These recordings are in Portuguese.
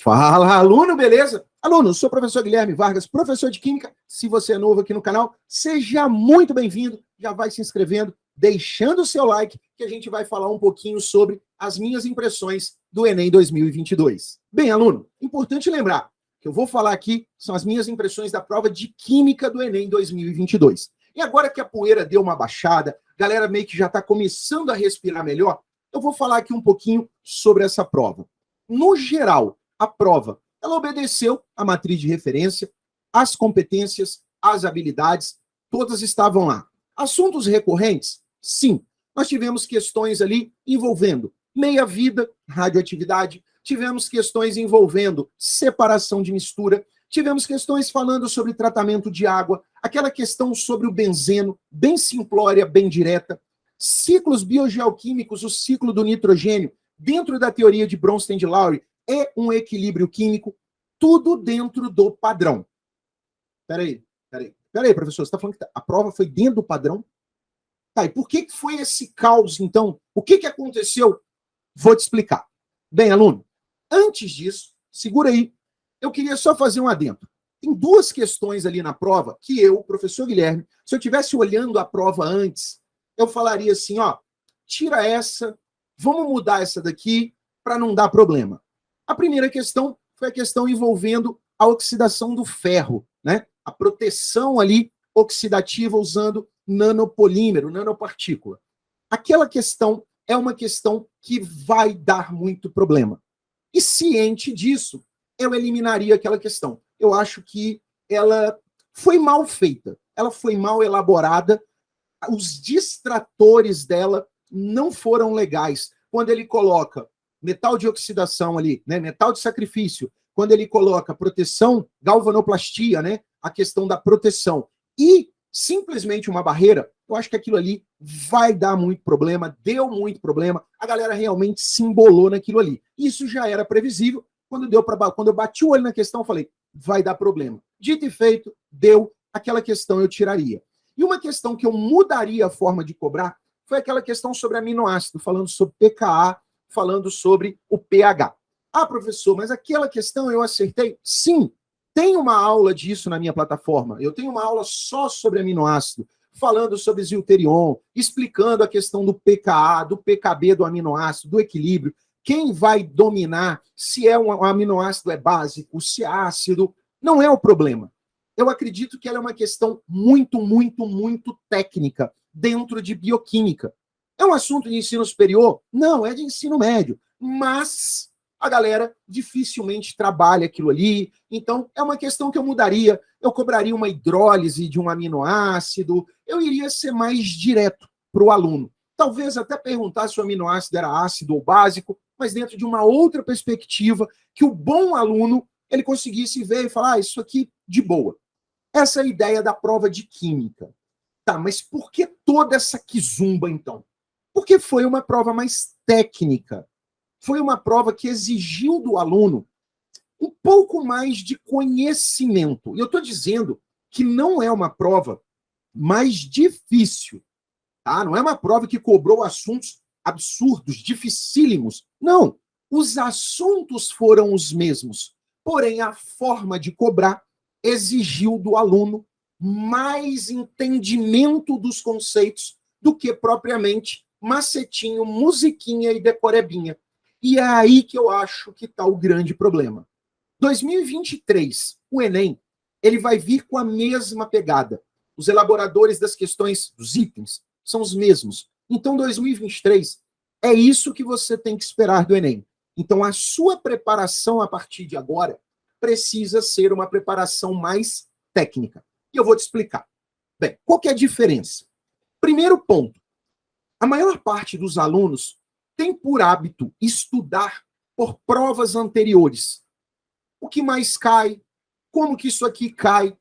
Fala, aluno, beleza? Aluno, sou o professor Guilherme Vargas, professor de Química. Se você é novo aqui no canal, seja muito bem-vindo. Já vai se inscrevendo, deixando o seu like, que a gente vai falar um pouquinho sobre as minhas impressões do Enem 2022. Bem, aluno, importante lembrar que eu vou falar aqui são as minhas impressões da prova de Química do Enem 2022. E agora que a poeira deu uma baixada, a galera meio que já está começando a respirar melhor, eu vou falar aqui um pouquinho sobre essa prova. No geral, a prova, ela obedeceu a matriz de referência, as competências, as habilidades, todas estavam lá. Assuntos recorrentes? Sim. Nós tivemos questões ali envolvendo meia-vida, radioatividade, tivemos questões envolvendo separação de mistura, tivemos questões falando sobre tratamento de água, aquela questão sobre o benzeno, bem simplória, bem direta, ciclos biogeoquímicos, o ciclo do nitrogênio, dentro da teoria de Bronsted-Lowry, é um equilíbrio químico, tudo dentro do padrão. Peraí, professor, você está falando que a prova foi dentro do padrão? Tá, e por que foi esse caos, então? O que aconteceu? Vou te explicar. Bem, aluno, antes disso, segura aí, eu queria só fazer um adendo. Tem duas questões ali na prova que eu, professor Guilherme, se eu estivesse olhando a prova antes, eu falaria assim, ó, tira essa, vamos mudar essa daqui para não dar problema. A primeira questão foi a questão envolvendo a oxidação do ferro, né? A proteção ali oxidativa usando nanopolímero, nanopartícula. Aquela questão é uma questão que vai dar muito problema. E ciente disso, eu eliminaria aquela questão. Eu acho que ela foi mal feita, ela foi mal elaborada, os distratores dela não foram legais. Quando ele coloca metal de oxidação ali, né, metal de sacrifício, quando ele coloca proteção, galvanoplastia, né, a questão da proteção, e simplesmente uma barreira, eu acho que aquilo ali vai dar muito problema, deu muito problema, a galera realmente se embolou naquilo ali. Isso já era previsível, quando eu bati o olho na questão, eu falei, vai dar problema. Dito e feito, deu, aquela questão eu tiraria. E uma questão que eu mudaria a forma de cobrar foi aquela questão sobre aminoácido, falando sobre pKa, falando sobre o pH. Ah, professor, mas aquela questão eu acertei? Sim, tem uma aula disso na minha plataforma. Eu tenho uma aula só sobre aminoácido, falando sobre zilterion, explicando a questão do pKa, do pKb do aminoácido, do equilíbrio, quem vai dominar, se é um aminoácido é básico, se é ácido, não é o problema. Eu acredito que ela é uma questão muito, muito, muito técnica dentro de bioquímica. É um assunto de ensino superior? Não, é de ensino médio. Mas a galera dificilmente trabalha aquilo ali. Então, é uma questão que eu mudaria. Eu cobraria uma hidrólise de um aminoácido. Eu iria ser mais direto para o aluno. Talvez até perguntar se o aminoácido era ácido ou básico, mas dentro de uma outra perspectiva, que o bom aluno ele conseguisse ver e falar, isso aqui de boa. Essa é a ideia da prova de química. Tá, mas por que toda essa quizumba, então? Porque foi uma prova mais técnica. Foi uma prova que exigiu do aluno um pouco mais de conhecimento. E eu estou dizendo que não é uma prova mais difícil. Tá? Não é uma prova que cobrou assuntos absurdos, dificílimos. Não. Os assuntos foram os mesmos. Porém, a forma de cobrar exigiu do aluno mais entendimento dos conceitos do que propriamente macetinho, musiquinha e decorebinha. E é aí que eu acho que está o grande problema. 2023, o Enem, ele vai vir com a mesma pegada. Os elaboradores das questões, dos itens, são os mesmos. Então, 2023, é isso que você tem que esperar do Enem. Então, a sua preparação a partir de agora precisa ser uma preparação mais técnica. E eu vou te explicar. Bem, qual que é a diferença? Primeiro ponto, a maior parte dos alunos tem por hábito estudar por provas anteriores. O que mais cai, como que isso aqui cai,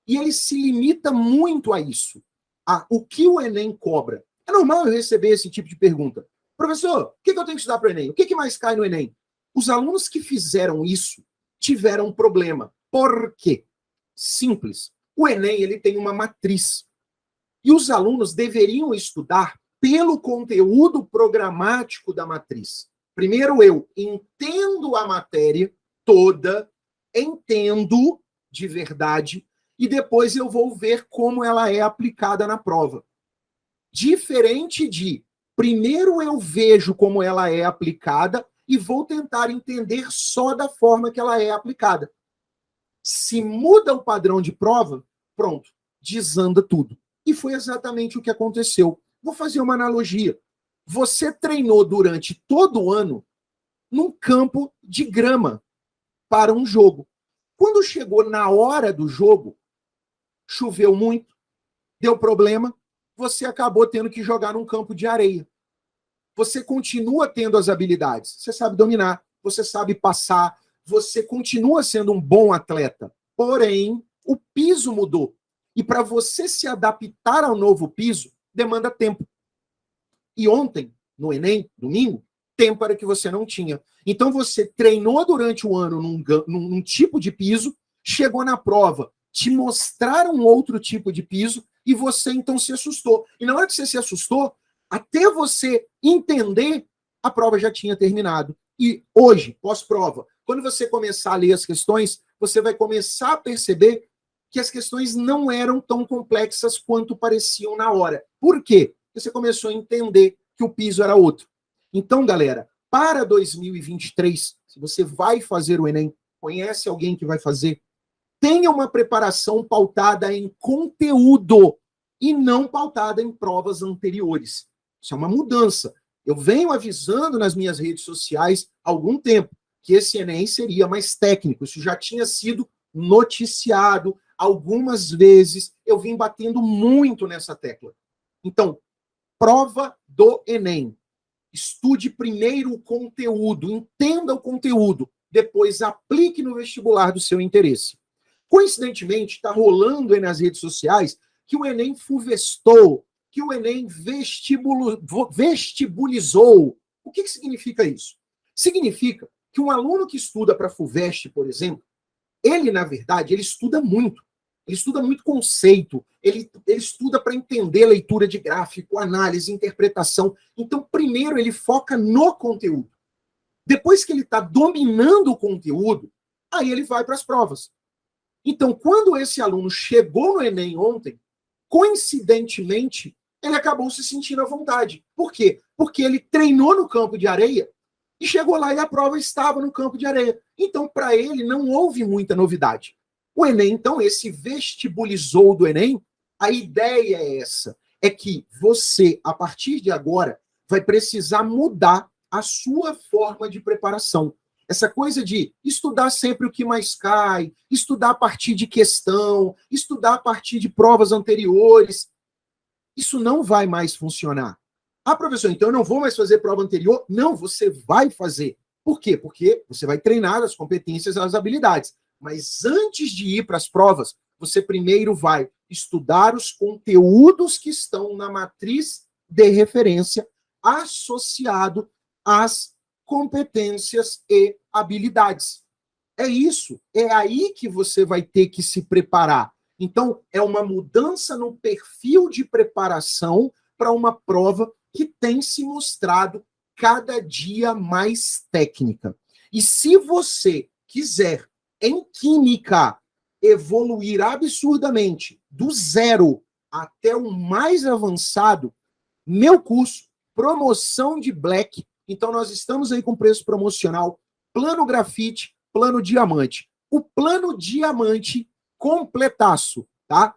e ele se limita muito a isso, a o que o Enem cobra. É normal eu receber esse tipo de pergunta. Professor, o que eu tenho que estudar para o Enem? O que mais cai no Enem? Os alunos que fizeram isso tiveram um problema. Por quê? Simples. O Enem ele tem uma matriz. E os alunos deveriam estudar pelo conteúdo programático da matriz. Primeiro eu entendo a matéria, toda, entendo de verdade, e depois eu vou ver como ela é aplicada na prova. Diferente de, primeiro eu vejo como ela é aplicada e vou tentar entender só da forma que ela é aplicada. Se muda o padrão de prova, pronto, desanda tudo. E foi exatamente o que aconteceu. Vou fazer uma analogia. Você treinou durante todo o ano num campo de grama para um jogo. Quando chegou na hora do jogo, choveu muito, deu problema, você acabou tendo que jogar num campo de areia. Você continua tendo as habilidades. Você sabe dominar, você sabe passar, você continua sendo um bom atleta. Porém, o piso mudou. E para você se adaptar ao novo piso, demanda tempo. E ontem, no Enem, domingo, tempo era que você não tinha. Então você treinou durante o ano num tipo de piso, chegou na prova, te mostraram outro tipo de piso e você então se assustou. E na hora que você se assustou, até você entender, a prova já tinha terminado. E hoje, pós-prova, quando você começar a ler as questões, você vai começar a perceber que as questões não eram tão complexas quanto pareciam na hora. Por quê? Você começou a entender que o piso era outro. Então, galera, para 2023, se você vai fazer o Enem, conhece alguém que vai fazer, tenha uma preparação pautada em conteúdo e não pautada em provas anteriores. Isso é uma mudança. Eu venho avisando nas minhas redes sociais há algum tempo que esse Enem seria mais técnico. Isso já tinha sido noticiado algumas vezes. Eu vim batendo muito nessa tecla. Então, prova do Enem. Estude primeiro o conteúdo, entenda o conteúdo, depois aplique no vestibular do seu interesse. Coincidentemente, está rolando aí nas redes sociais que o Enem fuvestou, que o Enem vestibulizou. O que significa isso? Significa que um aluno que estuda para FUVEST, por exemplo, ele, na verdade, ele estuda muito. Ele estuda muito conceito, ele estuda para entender leitura de gráfico, análise, interpretação. Então, primeiro, ele foca no conteúdo. Depois que ele está dominando o conteúdo, aí ele vai para as provas. Então, quando esse aluno chegou no Enem ontem, coincidentemente, ele acabou se sentindo à vontade. Por quê? Porque ele treinou no campo de areia e chegou lá e a prova estava no campo de areia. Então, para ele, não houve muita novidade. O Enem, então, esse vestibulizou do Enem, a ideia é essa, é que você, a partir de agora, vai precisar mudar a sua forma de preparação. Essa coisa de estudar sempre o que mais cai, estudar a partir de questão, estudar a partir de provas anteriores, isso não vai mais funcionar. Ah, professor, então eu não vou mais fazer prova anterior? Não, você vai fazer. Por quê? Porque você vai treinar as competências e as habilidades. Mas antes de ir para as provas, você primeiro vai estudar os conteúdos que estão na matriz de referência associado às competências e habilidades. É isso. É aí que você vai ter que se preparar. Então, é uma mudança no perfil de preparação para uma prova que tem se mostrado cada dia mais técnica. E se você quiser, em química, evoluir absurdamente do zero até o mais avançado, meu curso, promoção de Black, então nós estamos aí com preço promocional, plano grafite, plano diamante. O plano diamante completaço, tá?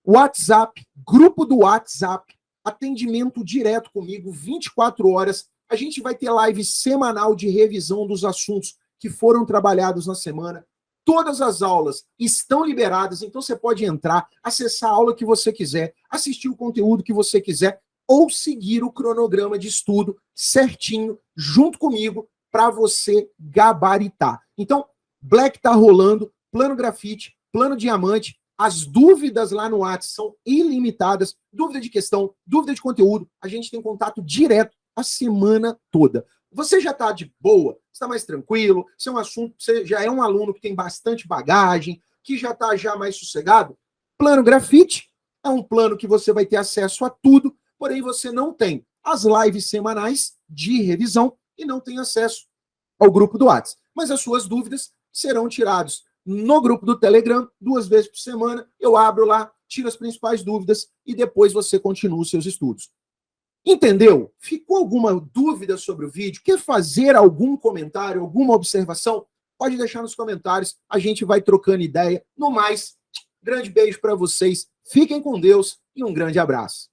WhatsApp, grupo do WhatsApp, atendimento direto comigo, 24 horas. A gente vai ter live semanal de revisão dos assuntos que foram trabalhados na semana. Todas as aulas estão liberadas, então você pode entrar, acessar a aula que você quiser, assistir o conteúdo que você quiser, ou seguir o cronograma de estudo certinho, junto comigo, para você gabaritar. Então, Black está rolando, plano grafite, plano diamante, as dúvidas lá no WhatsApp são ilimitadas, dúvida de questão, dúvida de conteúdo, a gente tem contato direto a semana toda. Você já está de boa, está mais tranquilo, isso é um assunto, você já é um aluno que tem bastante bagagem, que já está já mais sossegado. Plano grafite é um plano que você vai ter acesso a tudo, porém você não tem as lives semanais de revisão e não tem acesso ao grupo do WhatsApp. Mas as suas dúvidas serão tiradas no grupo do Telegram, 2 vezes por semana. Eu abro lá, tiro as principais dúvidas e depois você continua os seus estudos. Entendeu? Ficou alguma dúvida sobre o vídeo? Quer fazer algum comentário, alguma observação? Pode deixar nos comentários, a gente vai trocando ideia. No mais, grande beijo para vocês, fiquem com Deus e um grande abraço.